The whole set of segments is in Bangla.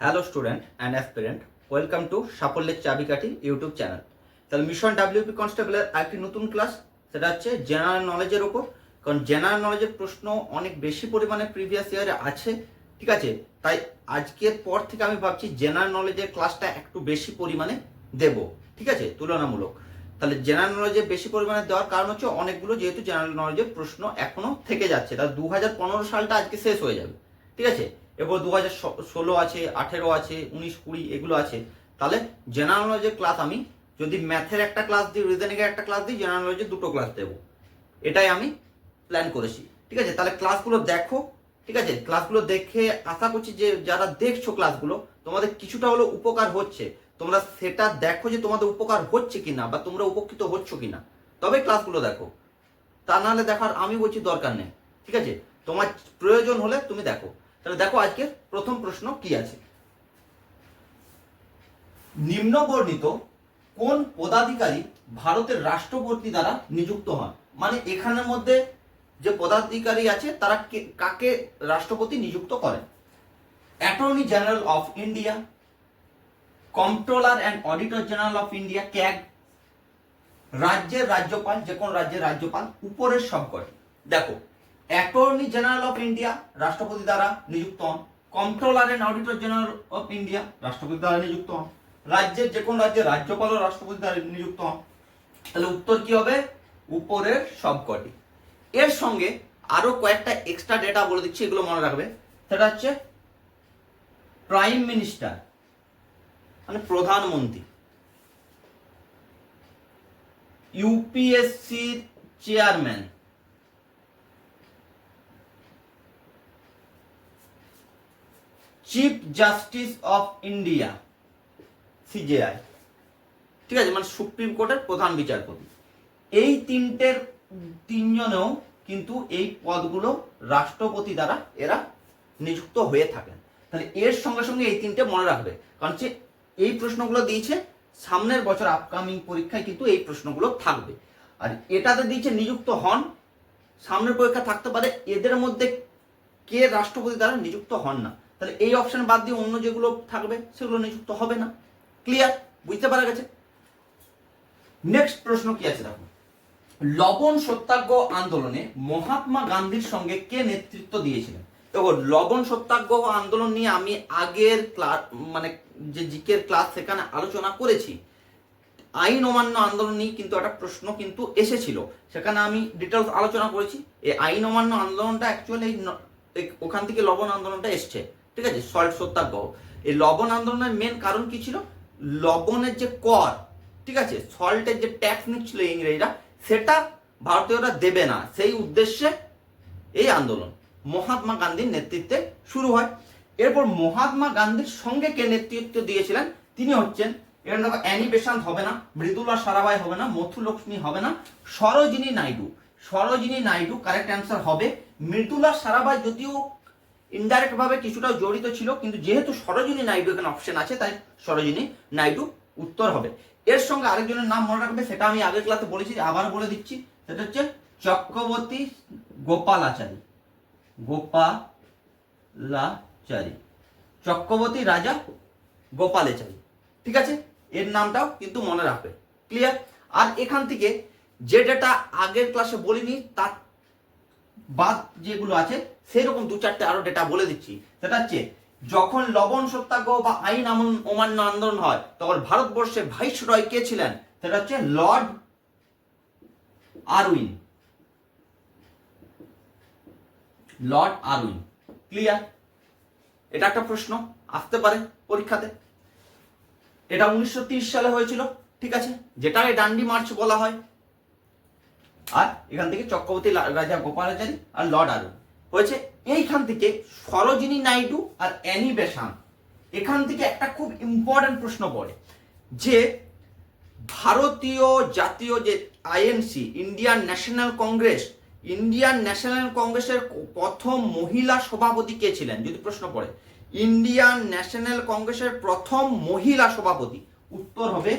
Hello student and aspirant, welcome to সাফল্যের চাবিকাঠি ইউটিউব চ্যানেল। তাহলে মিশন ডাব্লিউপি কনস্টেবলের আরেকটি নতুন ক্লাস, সেটা হচ্ছে জেনারেল নলেজের ওপর। কারণ জেনারেল নলেজের প্রশ্ন অনেক বেশি পরিমাণে প্রিভিয়াস ইয়ারে আছে, ঠিক আছে? তাই আজকের পর থেকে আমি ভাবছি জেনারেল নলেজের ক্লাসটা একটু বেশি পরিমাণে দেব, ঠিক আছে, তুলনামূলক। তাহলে জেনারেল নলেজে বেশি পরিমাণে দেওয়ার কারণ হচ্ছে অনেকগুলো যেহেতু জেনারেল নলেজের প্রশ্ন এখনো থেকে যাচ্ছে, তাহলে 2015 সালটা আজকে শেষ হয়ে যাবে, ঠিক আছে? এরপর 2016 আছে, 18 আছে, 19, 20 এগুলো আছে। তাহলে জেনারেল নলেজের ক্লাস আমি যদি ম্যাথের একটা ক্লাস দিই, রিজনিং এর একটা ক্লাস দিই, জেনারেল নলেজের দুটো ক্লাস দেবো, এটাই আমি প্ল্যান করেছি, ঠিক আছে? তাহলে ক্লাসগুলো দেখো, ঠিক আছে? ক্লাসগুলো দেখে আশা করছি যে যারা দেখছো ক্লাসগুলো তোমাদের কিছুটা হলো উপকার হচ্ছে। তোমরা সেটা দেখো যে তোমাদের উপকার হচ্ছে কিনা বা তোমরা উপকৃত হচ্ছ কিনা, তবে ক্লাসগুলো দেখো। তা নাহলে দেখার আমি বলছি দরকার নেই, ঠিক আছে? তোমার প্রয়োজন হলে তুমি দেখো। তাহলে দেখো আজকের প্রথম প্রশ্ন কি আছে। নিম্নবর্ণিত কোন পদাধিকারী ভারতের রাষ্ট্রপতি দ্বারা নিযুক্ত হন? মানে এখানের মধ্যে যে পদাধিকারী আছে তারা কাকে রাষ্ট্রপতি নিযুক্ত করেন? Attorney general of India, controller and auditor general of India CAG, রাজ্যের রাজ্যপাল, যে কোন রাজ্যের রাজ্যপাল, উপরের সবকটি। দেখো, অ্যাটর্নি জেনারেল অফ ইন্ডিয়া রাষ্ট্রপতি দ্বারা নিযুক্ত হন, controller and auditor general of India রাষ্ট্রপতি দ্বারা নিযুক্ত হন, রাজ্যের যে কোন রাজ্যের রাজ্যপাল ও রাষ্ট্রপতি দ্বারা নিযুক্ত হন। তাহলে উত্তর কি হবে? উপরের সবকটি। এর সঙ্গে আরো কয়েকটা এক্সট্রা ডেটা বলে দিচ্ছি, এগুলো মনে রাখবে। সেটা হচ্ছে প্রাইম মিনিস্টার মানে প্রধানমন্ত্রী, ইউপিএসসির chairman, chief justice of India CJI, ঠিক আছে, মানে সুপ্রিম কোর্টের প্রধান বিচারপতি। এই তিনজনেও কিন্তু এই পদগুলো রাষ্ট্রপতি দ্বারা এরা নিযুক্ত হয়ে থাকেন। তাহলে এর সঙ্গে সঙ্গে এই তিনটে মনে রাখবে, কারণ যে এই প্রশ্নগুলো দিয়েছে সামনের বছর আপকামিং পরীক্ষায় কিন্তু এই প্রশ্নগুলো থাকবে। আর এটাতে দিয়েছে নিযুক্ত হন, সামনের পরীক্ষা থাকতে পারে এদের মধ্যে কে রাষ্ট্রপতি দ্বারা নিযুক্ত হন না। তাহলে এই অপশন বাদ দিয়ে অন্য যেগুলো থাকবে সেগুলো নিযুক্ত হবে না। ক্লিয়ার? বুঝতে পারা গেছে? নেক্সট প্রশ্ন কি আছে দেখো। লবণ সত্যাগ্রহ আন্দোলনে মহাত্মা গান্ধীর সঙ্গে কে নেতৃত্ব দিয়েছিলেন? দেখো, লবণ সত্যাগ্রহ আন্দোলন নিয়ে আমি আগের ক্লাস মানে যে জিকের ক্লাস সেখানে আলোচনা করেছি। আইন অমান্য আন্দোলন নিয়ে কিন্তু একটা প্রশ্ন কিন্তু এসেছিল, সেখানে আমি ডিটেলস আলোচনা করেছি। এই আইন অমান্য আন্দোলনটা অ্যাকচুয়ালি ওখান থেকে লবণ আন্দোলনটা এসছে, ঠিক আছে, সল্ট সত্যাগ্রহ। এই লবণ আন্দোলনের মেন কারণ কি ছিল? লবণের যে কর, ঠিক আছে, সল্টের যে ট্যাক্স নিচ্ছিল ইংরেজরা, সেটা ভারতীয়রা দেবে না, সেই উদ্দেশ্যে এই আন্দোলন মহাত্মা গান্ধীর নেতৃত্বে শুরু হয়। এরপর মহাত্মা গান্ধীর সঙ্গে কে নেতৃত্ব দিয়েছিলেন? তিনি হচ্ছেন, এখানে দেখো অ্যানি বেসান্ত হবে না, মৃদুলা সারাভাই হবে না, মথুলক্ষ্মী হবে না, সরোজিনী নাইডু। সরোজিনী নাইডু কারেক্ট অ্যান্সার হবে। মৃদুলা সারাভাই যদিও ইনডাইরেক্ট ভাবে কিছুটা জড়িত ছিল, কিন্তু যেহেতু সরোজিনী নাইডু এখানে অপশন আছে, তাই সরোজিনী নাইডু উত্তর হবে। এর সঙ্গে আরেকজনের নাম মনে রাখবে, সেটা আমি আগের ক্লাসে বলেছি, আবার বলে দিচ্ছি। সেটা হচ্ছে চক্রবর্তী গোপালাচারী। গোপালাচারী, চক্রবর্তী রাজা গোপালাচারী, ঠিক আছে? এর নামটাও কিন্তু মনে রাখবে। ক্লিয়ার? আর এখান থেকে যে ডেটা আগের ক্লাসে বলিনি তার বাদ যেগুলো আছে সেরকম দু চারটে আরো ডেটা বলে দিচ্ছি। সেটা হচ্ছে যখন লবণ সত্যাগ্রহ বা আইন অমান্য আন্দোলন হয় তখন ভারতবর্ষের ভাইসরয় কে ছিলেন? সেটা হচ্ছে Lord Irwin. Lord Irwin. Clear? এটা একটা প্রশ্ন আসতে পারে পরীক্ষাতে। এটা 1930 সালে হয়েছিল, ঠিক আছে, যেটাকে ডান্ডি মার্চ বলা হয়। আর এখান থেকে চক্রবর্তী রাজা গোপালাচারী আর লর্ড আরউইন হয়েছে। এইখান থেকে সরোজিনী নাইডু আর অ্যানি বেসান্ত, এখান থেকে একটা খুব ইম্পর্টেন্ট প্রশ্ন পড়ে যে ভারতীয় জাতীয় যে INC, Indian national Congress, Indian national কংগ্রেসের প্রথম মহিলা সভাপতি কে ছিলেন? যদি প্রশ্ন পড়ে ইন্ডিয়ান ন্যাশনাল কংগ্রেসের প্রথম মহিলা সভাপতি, উত্তর হবে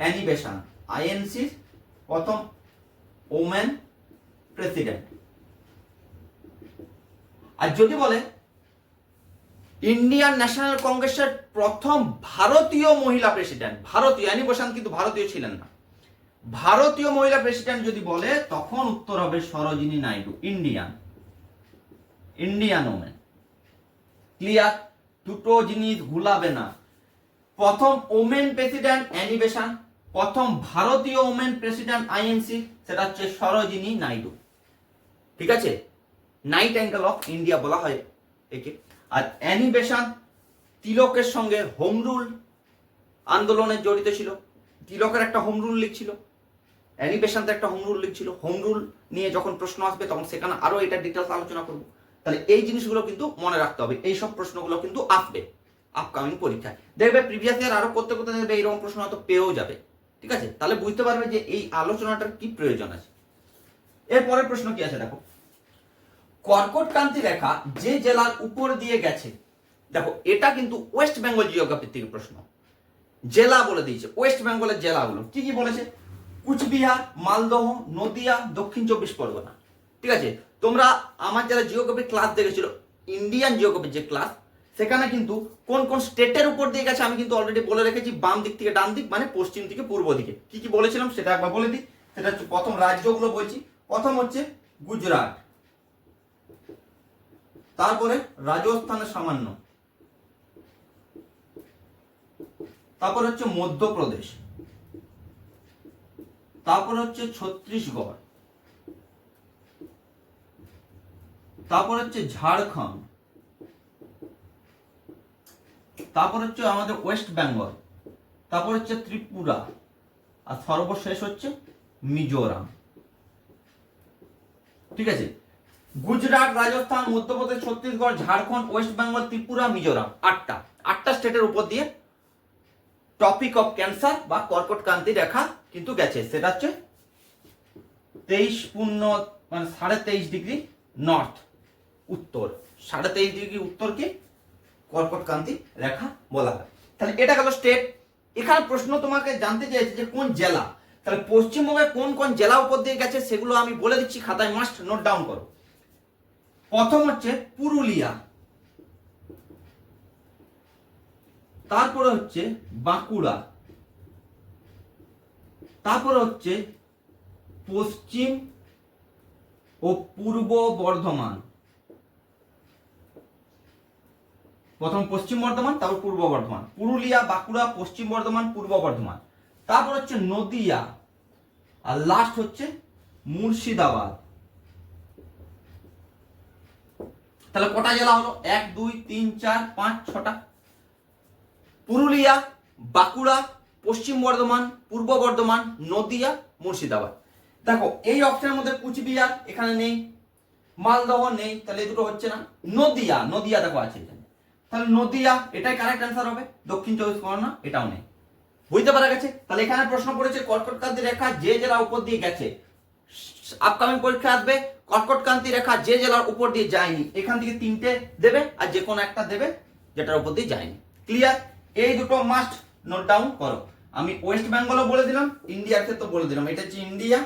অ্যানি বেসান্ত, আইএনসির প্রথম ওমেন প্রেসিডেন্ট। আর যদি বলে ইন্ডিয়ান ন্যাশনাল কংগ্রেসের প্রথম ভারতীয় মহিলা প্রেসিডেন্ট, ভারতীয়, অ্যানি বেসান্ত কিন্তু ভারতীয় ছিলেন না, ভারতীয় মহিলা প্রেসিডেন্ট যদি বলে তখন উত্তর হবে Sarojini Naidu, Indian women. Clear? দুটো জিনিস ভুলাবে না। প্রথম ওমেন প্রেসিডেন্ট অ্যানি বেসান্ত, প্রথম ভারতীয় ওমেন প্রেসিডেন্ট আইএনসি সেটা হচ্ছে সরোজিনী নাইডু। ঠিক আছে? নাইটিঙ্গেল অফ ইন্ডিয়া বলা হয় একে। আর অ্যানি বেসান্ত তিলকের সঙ্গে হোম রুল আন্দোলনে জড়িত ছিল। তিলকের একটা হোম রুল লিগ ছিল, অ্যানি বেসান্তের একটা হোম রুল লিগ ছিল। হোম রুল নিয়ে যখন প্রশ্ন আসবে তখন সেখানে আরো এটা ডিটেলস আলোচনা করব। তাহলে এই জিনিসগুলো কিন্তু মনে রাখতে হবে, এই সব প্রশ্নগুলো কিন্তু আসবে আপকামিং পরীক্ষায়। দেখবে প্রিভিয়াস ইয়ার আরো করতে করতে দেখবে এইরকম প্রশ্ন হয়তো পেয়েও যাবে। ঠিক আছে? তাহলে বুঝতে পারবে যে এই আলোচনাটার কি প্রয়োজন আছে। এরপরের প্রশ্ন কি আছে দেখো, কর্কটক্রান্তি রেখা যে জেলার উপর দিয়ে গেছে, দেখো এটা কিন্তু ওয়েস্ট বেঙ্গল জিওগ্রাফির থেকে প্রশ্ন, জেলা বলে দিয়েছে, ওয়েস্ট বেঙ্গলের জেলাগুলো কি কি বলেছে, কুচবিহার, মালদহ, নদিয়া, দক্ষিণ 24 পরগনা। ঠিক আছে? তোমরা আমার যারা জিওগ্রাফি ক্লাস দেখেছিল, ইন্ডিয়ান জিওগ্রাফির যে ক্লাস, সেখানে কিন্তু কোন কোন স্টেটের উপর দিয়ে গেছে আমি কিন্তু অলরেডি বলে রেখেছি, বাম দিক থেকে ডান দিক মানে পশ্চিম থেকে পূর্ব দিকে। কি কি বলেছিলাম সেটা একবার বলে দিই। সেটা হচ্ছে প্রথম রাজ্যগুলো বলছি, প্রথম হচ্ছে গুজরাট, তারপরে রাজস্থানের সামান্য, তারপর হচ্ছে মধ্যপ্রদেশ, তারপর হচ্ছে ছত্তিশগড়, তারপর হচ্ছে ঝাড়খণ্ড, তারপর হচ্ছে আমাদের ওয়েস্ট বেঙ্গল, তারপর হচ্ছে ত্রিপুরা, আর সর্বশেষ হচ্ছে মিজোরাম। ঠিক আছে? গুজরাট, রাজস্থান, মধ্যপ্রদেশ, ছত্তিশগড়, ঝাড়খণ্ড, ওয়েস্ট বেঙ্গল, ত্রিপুরা, মিজোরাম, আটটা স্টেটের উপর দিয়ে টপিক অফ ক্যান্সার বা কর্কটক্রান্তি রেখা কিন্তু গেছে। সেটা হচ্ছে 23.23 ডিগ্রি নর্থ, উত্তর 23.5 ডিগ্রি উত্তরকে কর্কটক্রান্তি রেখা বলা হয়। তাহলে এটা গেল স্টেট। এখানে প্রশ্ন তোমাকে জানতে চাইছে যে কোন জেলা, তাহলে পশ্চিমবঙ্গে কোন কোন জেলা উপর দিয়ে গেছে সেগুলো আমি বলে দিচ্ছি, খাতায় মাস্ট নোট ডাউন করো। প্রথম হচ্ছে পুরুলিয়া, তারপরে হচ্ছে বাঁকুড়া, তারপরে হচ্ছে পশ্চিম ও পূর্ব বর্ধমান, প্রথম পশ্চিম বর্ধমান তারপর পূর্ব বর্ধমান, পুরুলিয়া, বাঁকুড়া, পশ্চিম বর্ধমান, পূর্ব বর্ধমান, তারপর হচ্ছে নদিয়া, আর লাস্ট হচ্ছে মুর্শিদাবাদ। তাহলে কটা জেলা হলো? 1 2 3 4 5 6টা। পুরুলিয়া, বাঁকুড়া, পশ্চিম বর্ধমান, পূর্ব বর্ধমান, নদিয়া, মুর্শিদাবাদ। দেখো এই অপশনের মধ্যে কুচবিহার এখানে নেই, মালদহ নেই, তাহলে এই দুটো হচ্ছে না। নদিয়া দেখো আছে এখানে, তাহলে নদিয়া এটাই কারেক্ট অ্যান্সার হবে। দক্ষিণ 24 পরগনা এটাও নেই। বুঝতে পারা গেছে? তাহলে এখানে প্রশ্ন পড়েছে কর্কটক্রান্তি রেখা যে জেলার উপর দিয়ে গেছে, আপকামিং পরীক্ষা আসবে কর্কটক্রান্তি রেখা যে জেলার উপর দিয়ে যায়নি, এখান থেকে 3টে দেবে আর যে কোনো একটা দেবে যেটার উপর দিয়ে যায়নি। ক্লিয়ার? এই দুটো মাস্ট নোট ডাউন করো। আমি ওয়েস্ট বেঙ্গলও বলে দিলাম, ইন্ডিয়ার ক্ষেত্রে বলে দিলাম। এটা হচ্ছে ইন্ডিয়া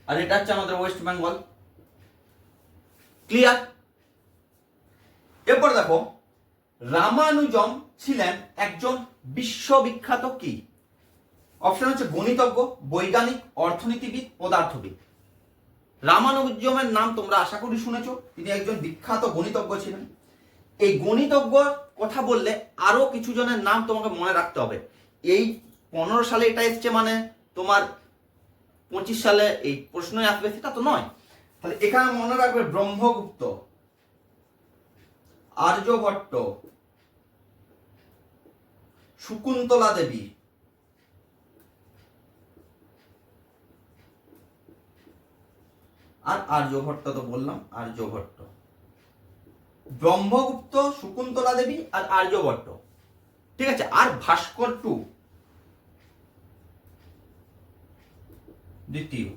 আর এটা হচ্ছে আমাদের ওয়েস্ট বেঙ্গল। ক্লিয়ার? এরপর দেখো, রামানুজম ছিলেন একজন বিশ্ববিখ্যাত কি? অপশন হচ্ছে গণিতজ্ঞ, বৈজ্ঞানিক, অর্থনীতিবিদ, পদার্থবিদ। রামানুজমের নাম তোমরা আশা করি শুনেছো, তিনি একজন বিখ্যাত গণিতজ্ঞ ছিলেন। এই গণিতজ্ঞ কথা বললে আরো কিছু জনের নাম তোমাকে মনে রাখতে হবে। এই 15 সালে এটা এসছে মানে তোমার 25 সালে এই প্রশ্নই আসবে সেটা তো নয়। তাহলে এখানে মনে রাখবে ব্রহ্মগুপ্ত, আর্যভট্ট, শকুন্তলা দেবী, আর আর্যভট্ট তো বললাম, আর্যভট্ট, ব্রহ্মগুপ্ত, শকুন্তলা দেবী আর আর্যভট্ট। ঠিক আছে? আর ভাস্কর টু দ্বিতীয়।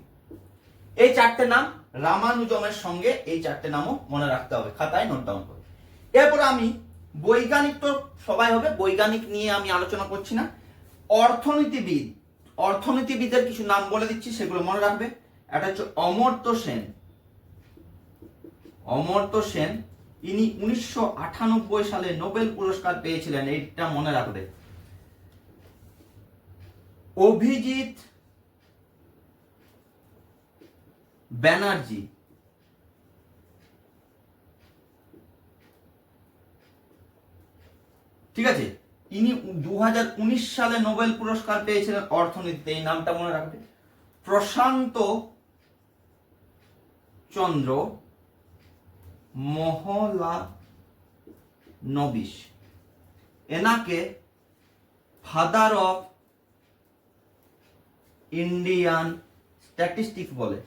এই 4টে নাম রামানুজমের সঙ্গে, এই 4টে নামও মনে রাখতে হবে, খাতায় নোট ডাউন করো। এরপর আমি বৈজ্ঞানিক তো সবাই হবে, বৈজ্ঞানিক নিয়ে আমি আলোচনা করছি না। অর্থনীতিবিদের কিছু নাম বলে দিচ্ছি, সেগুলো মনে রাখবে। একটা হচ্ছে অমর্ত্য সেন, ইনি 1998 সালে নোবেল পুরস্কার পেয়েছিলেন, এইটা মনে রাখবে। অভিজিৎ ব্যানার্জি, ঠিক আছে, ইনি 2019 সালে নোবেল পুরস্কার পেয়েছিলেন অর্থনীতিতে, এই নামটা মনে রাখবে। প্রশান্ত চন্দ্র মহলানবিশ, এনাকে ফাদার অফ ইন্ডিয়ান স্ট্যাটিস্টিক্স বলে।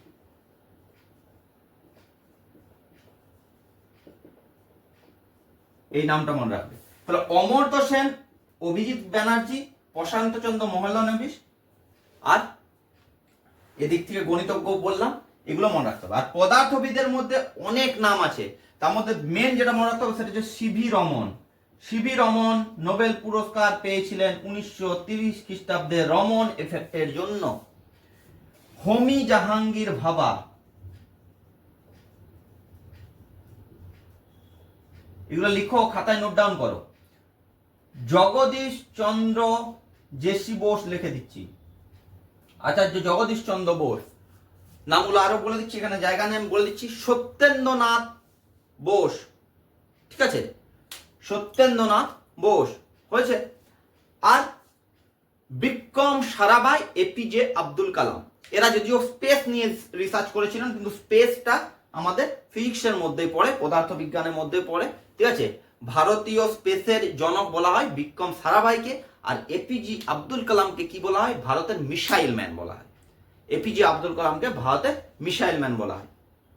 এই নামটা মনে রাখবে। তাহলে অমর্ত্য সেন, অভিজিৎ ব্যানার্জি, প্রশান্ত চন্দ্র মহলানবিশ, আর এদিক থেকে গণিতজ্ঞ বললাম, এগুলো মনে রাখতে হবে। আর পদার্থবিদের মধ্যে অনেক নাম আছে, তার মধ্যে মেন যেটা মনে রাখতে হবে সেটা হচ্ছে CV Raman. CV Raman Nobel পুরস্কার পেয়েছিলেন 1930 খ্রিস্টাব্দে রমন এফেক্টের জন্য। হোমি জাহাঙ্গীর ভাবা, এগুলো লিখো, খাতায় নোট ডাউন করো। জগদীশ চন্দ্র জেসি বোস লিখে দিচ্ছি, আচার্য জগদীশ চন্দ্র বোস, নামগুলো আরো বলে দিচ্ছি, এখানে জায়গা নাম বলে দিচ্ছি। সত্যেন্দ্রনাথ বোস, ঠিক আছে, সত্যেন্দ্রনাথ বোস হয়েছে। আর বিক্রম সারাভাই, এপিজে আব্দুল কালাম, এরা যদিও স্পেস নিয়ে রিসার্চ করেছিলেন, কিন্তু স্পেসটা আমাদের ফিজিক্সের মধ্যেই পড়ে, পদার্থ বিজ্ঞানের মধ্যে পড়ে, ঠিক আছে। ভারতীয় স্পেসের জনক বলা হয় বিক্রম সারাভাইকে, আর এপিজে আব্দুল কালামকে কি বলা হয়? ভারতের মিসাইল ম্যান বলা হয়। এপিজে আব্দুল কালামকে ভারতের মিসাইল ম্যান বলা হয়।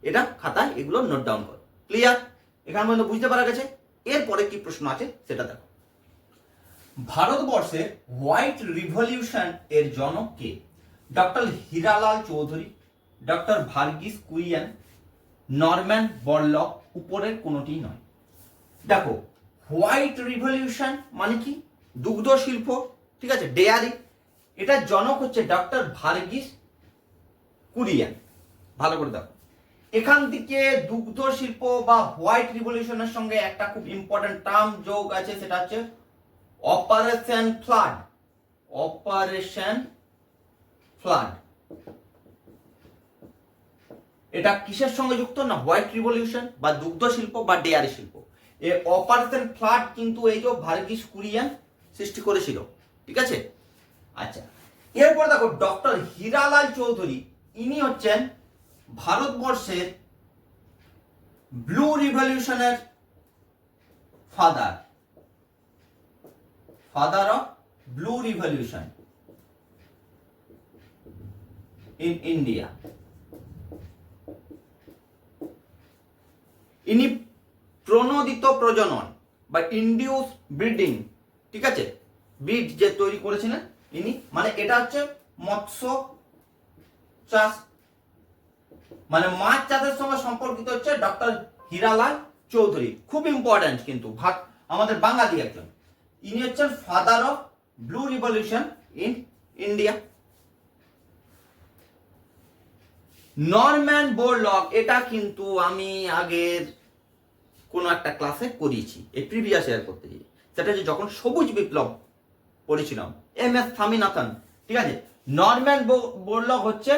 এটা খাতায় এগুলো নোট ডাউন করো। ক্লিয়ার? এখানে পর্যন্ত বুঝতে পারা গেছে? এরপরে কি প্রশ্ন আছে সেটা দেখো। ভারতবর্ষের হোয়াইট রিভলিউশন এর জনক কে? Doctor Hiralal Chowdhury, doctor Verghese Kurien, Norman Borlaug, উপরের কোনোটি নয়। দেখো, হোয়াইট রিভলিউশন মানে কি? দুগ্ধ শিল্প, ঠিক আছে, ডেয়ারি। এটার জনক হচ্ছে ডক্টর ভার্গিস কুরিয়েন। ভালো করে দেখো, এখান থেকে দুগ্ধ শিল্প বা হোয়াইট রিভলিউশনের সঙ্গে একটা খুব ইম্পর্টেন্ট টার্ম যোগ আছে, সেটা হচ্ছে অপারেশন ফ্লাড। অপারেশন ফ্লাড এটা কিসের সঙ্গে যুক্ত? না হোয়াইট রিভলিউশন বা দুগ্ধ শিল্প বা ডেয়ারি শিল্প। এই অপারেশন ফ্লাড কিন্তু এই যে ভার্গিস কুরিয়েন সৃষ্টি করেছিল, ঠিক আছে। আচ্ছা, এরপর দেখো ডক্টর হীরালাল চৌধুরী, ইনি হচ্ছেন ভারতবর্ষের ব্লু রিভলিউশনের father, father of blue revolution in India. ইনি প্রণোদিত প্রজনন বা ইনডিউস ব্রিডিং, ঠিক আছে, ব্রিড যে তৈরি করেছিলেন ইনি, মানে এটা হচ্ছে মৎস্য চাষ, মানে মাছ চাষের সঙ্গে সম্পর্কিত হচ্ছে ডক্টর হীরালাল চৌধুরী। খুব ইম্পর্টেন্ট কিন্তু আমাদের বাঙালি একজন, ইনি হচ্ছেন father of blue revolution in India. Norman Borlaug, এটা কিন্তু আমি আগের কোন একটা ক্লাসে করিয়েছি, এই প্রিভিয়াস ইয়ার করতে গিয়ে, সেটা যে যখন সবুজ বিপ্লব পড়েছিলাম, MS স্বামীনাথন, ঠিক আছে। নরম্যান বোরলগ হচ্ছে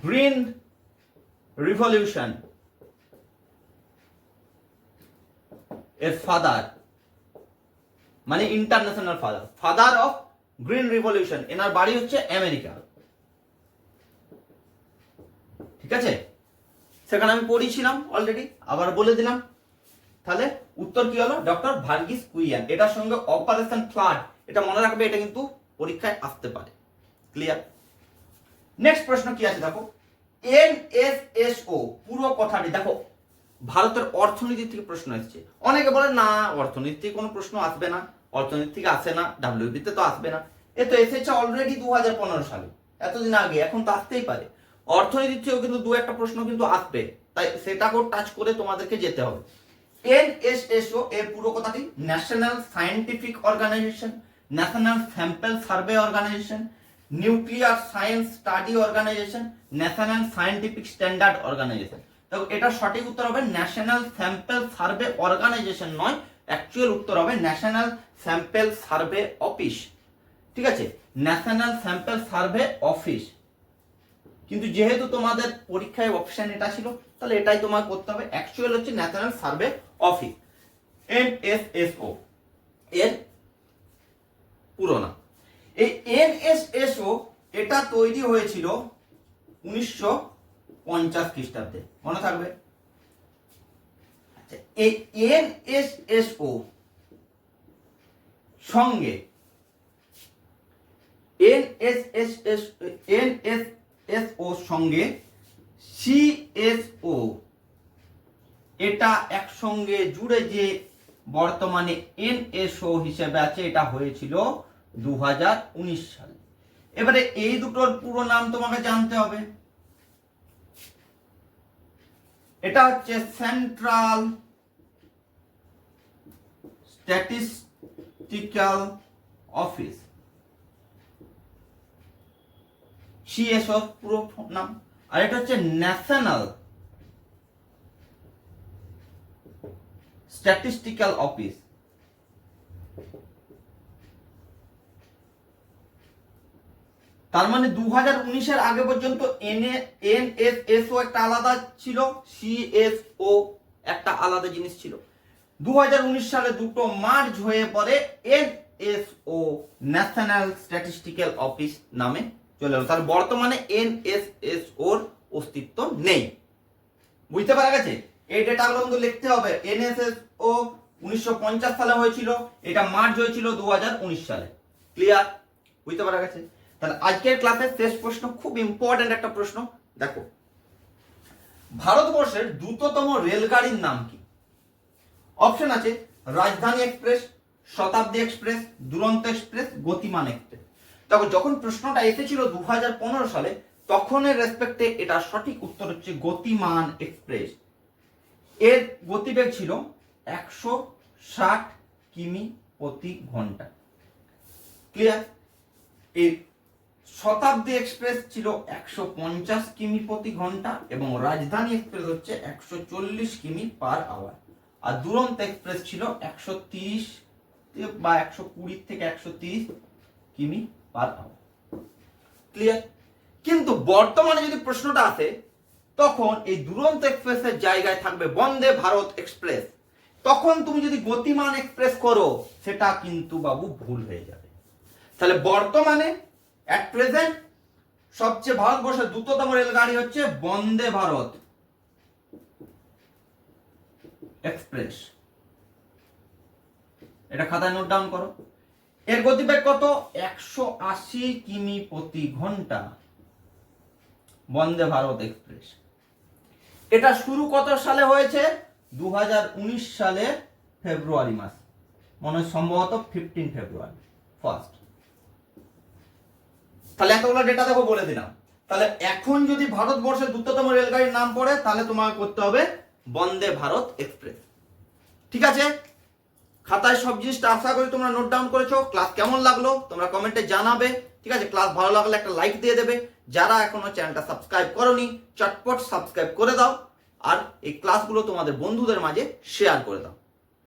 গ্রিন রিভলিউশন এর ফাদার, মানে international father, father of green revolution. এনার বাড়ি হচ্ছে আমেরিকা, ঠিক আছে। সেখানে আমি পড়িয়েছিলাম অলরেডি, আবার বলে দিলাম। তাহলে উত্তর কি হলো? ডক্টর ভার্গিস কুরিয়েন। এটার সঙ্গে অপারেশন ফ্লাড, এটা মনে রাখবে, এটা কিন্তু পরীক্ষায় আসতে পারে। ক্লিয়ার? নেক্সট প্রশ্ন কি আছে দেখো, NSSO পুরো কথাটি দেখো, ভারতের অর্থনীতি থেকে প্রশ্ন এসেছে। অনেকে বলে না অর্থনীতি থেকে কোনো প্রশ্ন আসবে না, অর্থনীতি থেকে আসে না, WB তে তো আসবে না। এ তো এসেছে অলরেডি 2015 সালে, এতদিন আগে, এখন তো আসতেই পারে। অর্থনীতি থেকেও কিন্তু দু একটা প্রশ্ন কিন্তু আসবে, তাই সেটাকেও টাচ করে তোমাদেরকে যেতে হবে। NSSO এর পুরো কথাটি national scientific organisation, national sample survey organisation, nuclear science study organisation, national scientific standard organisation. দেখো এটা সঠিক উত্তর হবে ন্যাশনাল স্যাম্পল সার্ভে অর্গানাইজেশন নয়, অ্যাকচুয়াল উত্তর হবে ন্যাশনাল স্যাম্পল সার্ভে অফিস। ঠিক আছে, ন্যাশনাল স্যাম্পল সার্ভে অফিস। কিন্তু যেহেতু তোমাদের পরীক্ষায় অপশন এটা ছিল, তাহলে এটাই তোমার করতে হবে। অ্যাকচুয়াল হচ্ছে ন্যাশনাল সার্ভে অফিস, NSSO এর পুরো নাম। এই NSSO এটা তৈরি হয়েছিল 1950 খ্রিস্টাব্দে, মনে থাকবে। আচ্ছা, এই NSSO সঙ্গে NSSO সঙ্গে CSO এটা একসঙ্গে জুড়ে যে বর্তমানে NSO হিসেবে আছে, এটা হয়েছিল 2019 সালে। এবারে এই দুটোর পুরো নাম তোমাকে জানতে হবে। এটা হচ্ছে সেন্ট্রাল স্ট্যাটিস্টিক্যাল অফিস, CSO পুরো নাম। আর এটা হচ্ছে ন্যাশনাল স্ট্যাটিস্টিক্যাল অফিস। তার মানে 2019-এর আগে পর্যন্ত NSSO একটা আলাদা ছিল, CSO একটা আলাদা জিনিস ছিল। 2019 সালে দুটো মার্জ হয়ে পরে NSO ন্যাশনাল স্ট্যাটিস্টিক্যাল অফিস নামে চলে এলো। তাহলে বর্তমানে NSSOর অস্তিত্ব নেই। বুঝতে পারা গেছে? এই ডেটাগুলো কিন্তু লিখতে হবে। NSSO 1950 সালে হয়েছিল, এটা মার্চ হয়েছিল 2019 সালে। ক্লিয়ার? বুঝতে পারা গেছে? তাহলে আজকের ক্লাসের শেষ প্রশ্ন, খুব ইম্পর্টেন্ট একটা প্রশ্ন। দেখো, ভারতবর্ষের দ্রুততম রেলগাড়ির নাম কি? অপশন আছে রাজধানী এক্সপ্রেস, শতাব্দী এক্সপ্রেস, দুরন্ত এক্সপ্রেস, গতিমান এক্সপ্রেস। দেখো, যখন প্রশ্নটা এসেছিল 2015 সালে, তখনের রেসপেক্টে এটা সঠিক উত্তর হচ্ছে গতিমান এক্সপ্রেস। এর গতিবেগ ছিল 160 কিমি প্রতি ঘন্টা। ক্লিয়ার? এই শতাব্দী এক্সপ্রেস ছিল 150 কিমি প্রতি ঘন্টা এবং রাজধানী এক্সপ্রেস হচ্ছে 140 কিমি পার আওয়ার। আর দুরন্ত এক্সপ্রেস ছিল 130 বা 120 থেকে 130 কিমি পার আওয়ার। ক্লিয়ার? কিন্তু বর্তমানে যদি প্রশ্নটা আসে, তখন এই দুরন্ত এক্সপ্রেসের জায়গায় থাকবে বন্দে ভারত এক্সপ্রেস। তখন তুমি যদি গতিমান এক্সপ্রেস করো, সেটা কিন্তু বাবু ভুল হয়ে যাবে। তাহলে বর্তমানে এট প্রেজেন্ট সবচেয়ে ভারতবর্ষের দ্রুততম রেলগাড়ি হচ্ছে বন্দে ভারত এক্সপ্রেস। এটা খাতায় নোট ডাউন করো। এর গতিবেগ কত? 180 কিমি প্রতি ঘন্টা, বন্দে ভারত এক্সপ্রেস। এটা শুরু কত সালে হয়েছে? 2019 সালের ফেব্রুয়ারি মাস, মনে হয় সম্ভবত 15 ফেব্রুয়ারি ফার্স্ট। তাহলে এতগুলো ডেটা দেখো বলে দিলাম। তাহলে এখন যদি ভারতবর্ষের দ্রুততম রেলগাড়ির নাম পড়ে, তাহলে তোমাকে করতে হবে বন্দে ভারত এক্সপ্রেস। ঠিক আছে? খাতায় সব জিনিসটা আশা করি তোমরা নোট ডাউন করেছো। ক্লাস কেমন লাগলো তোমরা কমেন্টে জানাবে। ঠিক আছে? ক্লাস ভালো লাগলে একটা লাইক দিয়ে দেবে। যারা এখনো চ্যানেলটা সাবস্ক্রাইব করোনি, চটপট সাবস্ক্রাইব করে দাও। আর এই ক্লাসগুলো তোমাদের বন্ধুদের মাঝে শেয়ার করে দাও।